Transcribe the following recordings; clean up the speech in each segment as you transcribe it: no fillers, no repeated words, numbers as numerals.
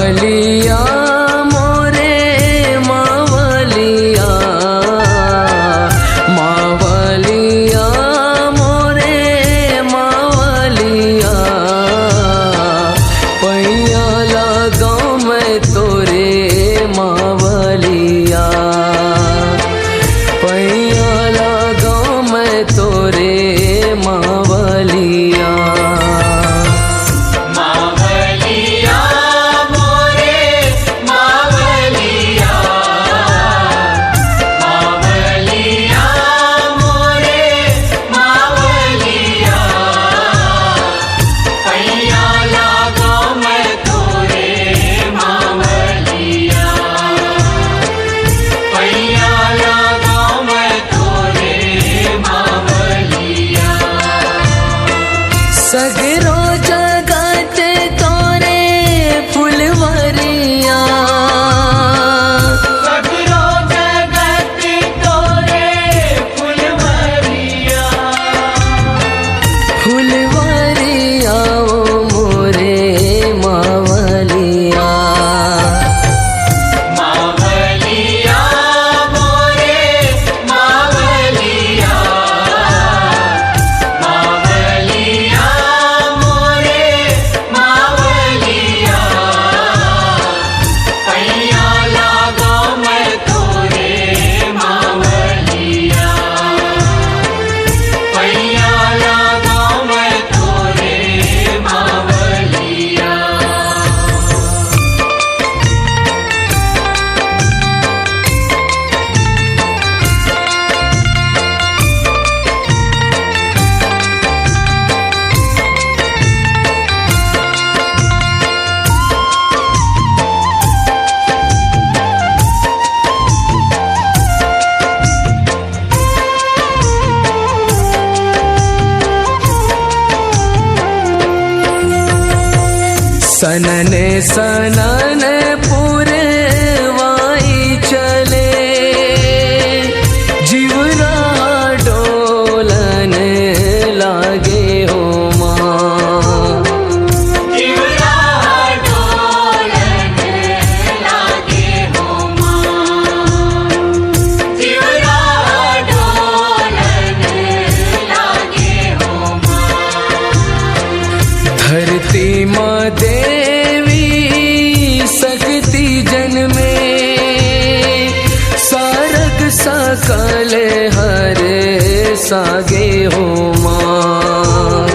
मावलिया मोरे मावलिया, मावलिया मोरे मावलिया, पैया लगाऊं मैं तोरे मावलिया, पैया लगाऊं मैं तोरे मावलिया। सगरो जगत तोरे फुलवरिया, सगरो जगत तोरे फुलवरिया, फुलवरिया ओ मोरे मावलिया, मावलिया मोरे मावलिया, सनने सनन पुरवाई चले, जीवरा डोलन लागे हो माँ, जीवरा डोलन लागे हो माँ, जीवरा डोलन लागे हो माँ। धरती माँ देवी शक्ति जन में, सारग सकल हर सागे हो माँ,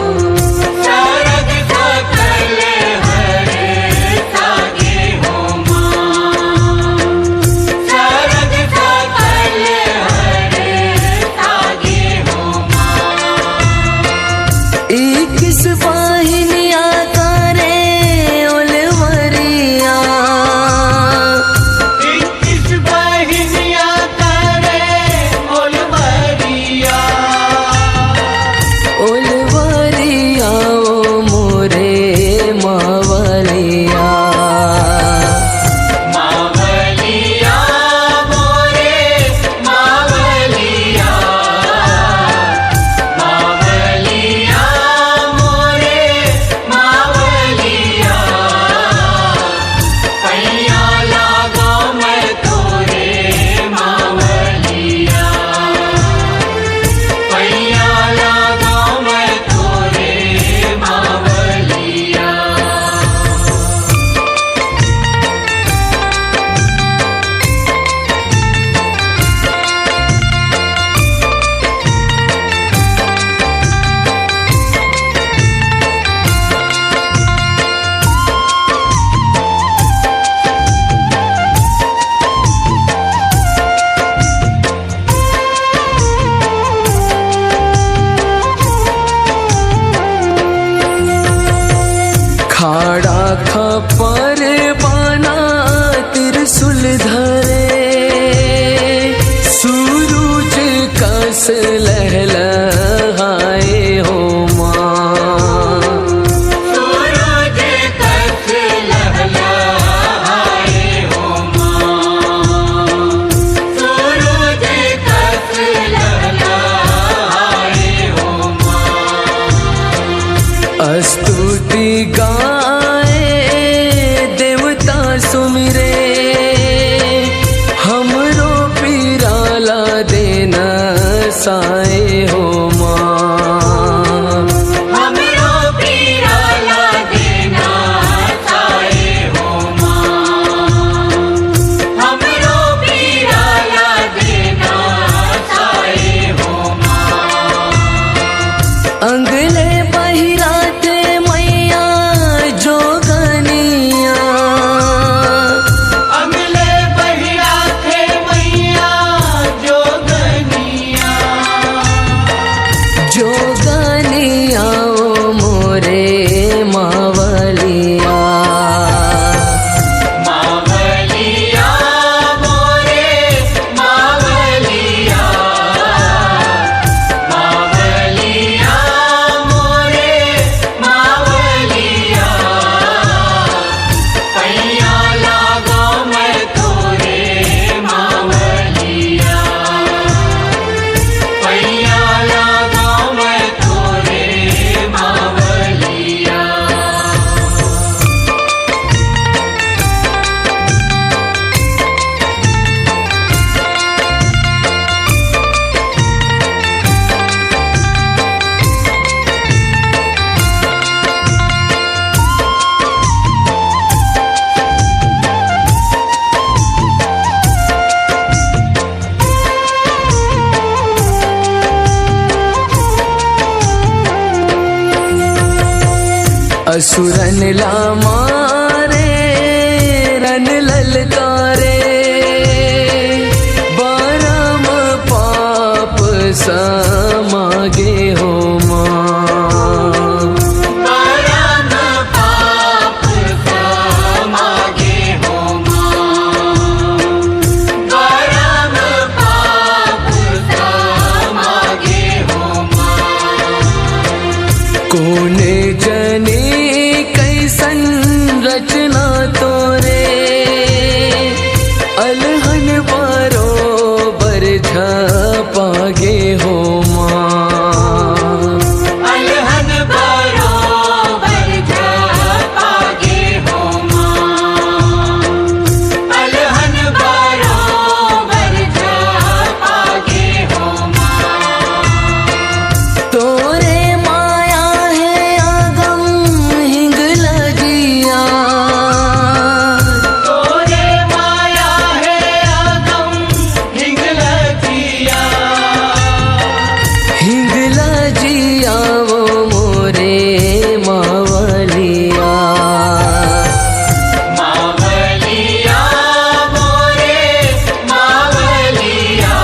सारग सकल हर सागे हो माँ, सारग सकल हर सागे हो माँ। 21 वाहिनिया खाड़ा खपर बना त्रिशूल धरे, सूरज कस लहलहाए हो माँ, सूरज कस लहलहाए हो माँ, सूरज कस लहलहाए हो माँ। स्तुति गाए देवता छाए हो माँ। हमरो पीराला देना छाए हो माँ। हमरो पीराला देना छाए हो माँ। अंगले बहिराते मैया जोगनिया, अगले बहिरा थे मैया जोगनिया। जोगनिया ओ मोरे मावलिया। मावलिया मोरे मावलिया। मावलिया मोरे मावलिया। पैया लागो मैं तोरे मावलिया। पैया लागो मैं तोरे मावलिया। असुरन ला मारे रन ललकारे, बारम पाप समागे हो माँ। परम पाप समागे हो माँ। परम पाप समागे हो माँ। कोने जने कैसन रचना तोरे, अलहन बरोबर झपागे हो माँ। अलहन बरोबर झपागे हो माँ। अलहन बरोबर झपागे हो माँ। तोरे माया है आगम हिंग लगिया, तोरे माया है आगम हिंगलजिया। हिंग लगिया वो मोरे मावलिया। मावलिया मोरे मावलिया।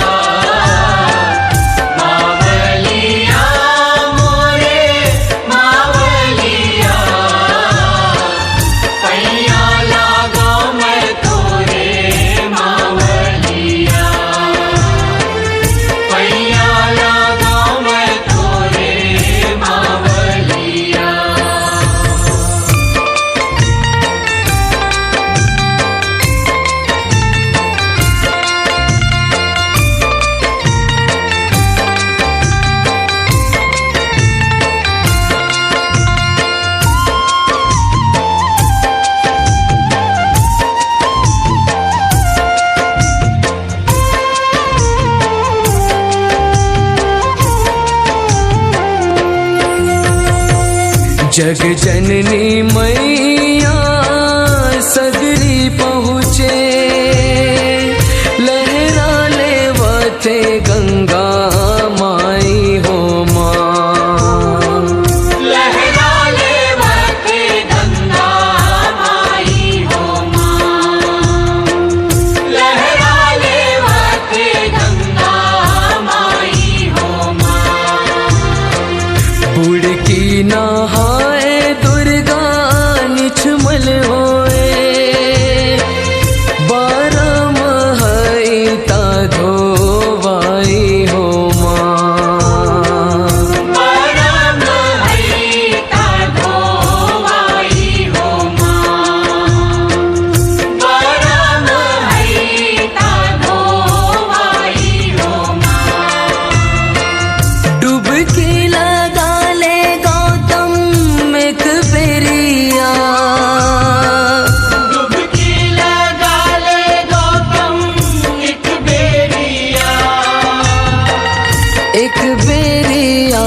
मावलिया मोरे मावलिया। पैया लागो मैं तोरे मावलिया। पैया लागो मैं तोरे मावलिया। जग जननी मैया सगरी पहुँचे, लहरा ले वथे गंगा माई हो माँ। लहरा ले वथे गंगा माई हो माँ। लहरा ले वथे गंगा माई हो माँ। बुड़की नहाए दुर्गा निछ बेरिया